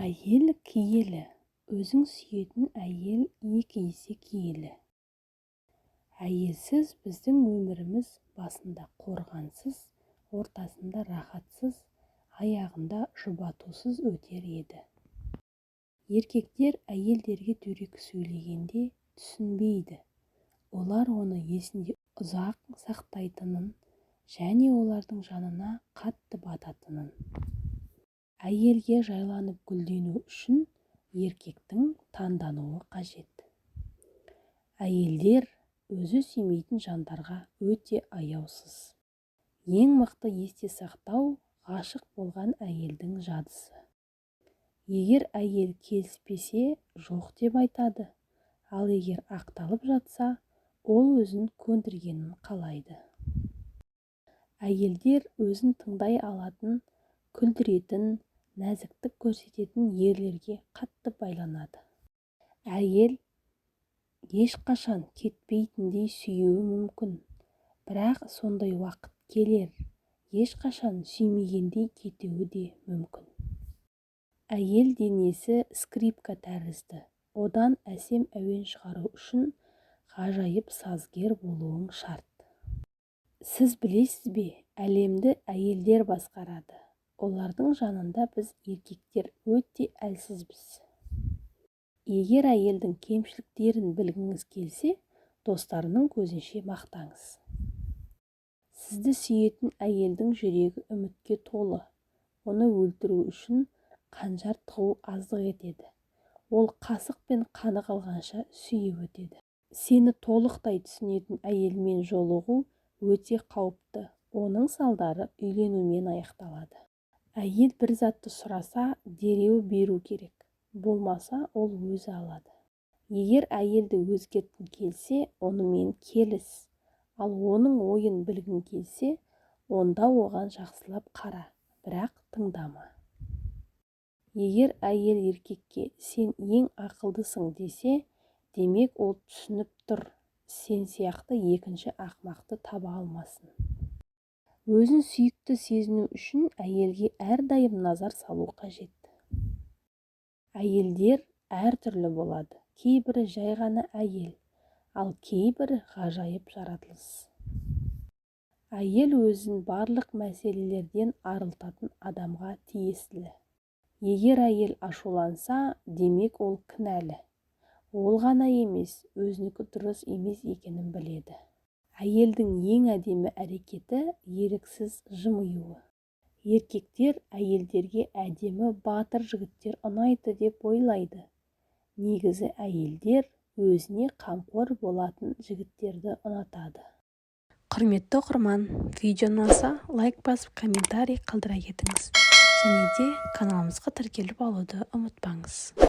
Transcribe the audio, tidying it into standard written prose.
Әйел киелі, өзің сүйетін әйел екі есе киелі. Әйелсіз біздің өміріміз басында қорғансыз, ортасында рахатсыз, аяғында жұбатусыз өтер еді. Еркектер әйелдерге дөрекі сөйлегенде түсінбейді. Олар оны есінде ұзақ сақтайтынын және олардың жанына қатты бататынын. Әйелге жайланып гүлдену үшін еркектің таңдануы қажет. Әйелдер өзі сүймейтін жандарға өте аяусыз. Ең мықты есте сақтау ғашық болған әйелдің жадысы. Егер әйел келіспесе, жоқ деп айтады, ал егер ақталып жатса, ол өзін көндіргенін қалайды. Әйелдер өзін тыңдай алатын, күлдіретін, нәзіктік көрсететін ерлерге қатты байланады. Әйел ешқашан кетпейтіндей сүюі мүмкін, бірақ сондай уақыт келер, ешқашан сүймегендей кетуі де мүмкін. Әйел денесі скрипка тәрізді, одан әсем әуен шығару үшін ғажайып сазгер болуың шарт. Сіз білесіз бе, әлемді әйелдер басқарады. Олардың жанында біз еркектер өте әлсізбіз. Егер әйелдің кемшіліктерін білгіңіз келсе, достарының көзінше мақтаңыз. Сізді сүйетін әйелдің жүрегі үмітке толы. Оны өлтіру үшін қанжар тығу аздық етеді. Ол қасық пен қаны қалғанша сүйіп өтеді. Сені толықтай түсінетін әйелмен жолығу өте қауіпті. Оның салдары үйленумен аяқталады. Әйел бір затты сұраса, дереу беру керек. Болмаса, ол өзі алады. Егер әйелді өзгерткің келсе, онымен келіс. Ал оның ойын білгің келсе, онда оған жақсылап қара, бірақ тыңдама. Егер әйел еркекке сен ең ақылдысың десе, демек ол түсініп тұр, сен сияқты екінші ақымақты таба алмасын. Өзін сүйікті сезіну үшін әйелге әрдайым назар салу қажет. Әйелдер әртүрлі болады. Кейбірі жай ғана әйел, ал кейбірі ғажайып жаратылыс. Әйел өзін барлық мәселелерден арылтатын адамға тиесілі. Егер әйел ашуланса, демек ол кінәлі. Ол ғана емес, өзінікі дұрыс емес екенін біледі. Әйелдің ең әдемі әрекеті еріксіз жымиюы. Еркектер әйелдерге әдемі батыр жігіттер ұнайды деп ойлайды. Негізі әйелдер өзіне қамқор болатын жігіттерді ұнатады. Құрметті оқырман, видео ұнаса, лайк басып, комментарий қалдыра кетіңіз. Және де каналымызға тіркеліп алуды ұмытпаңыз.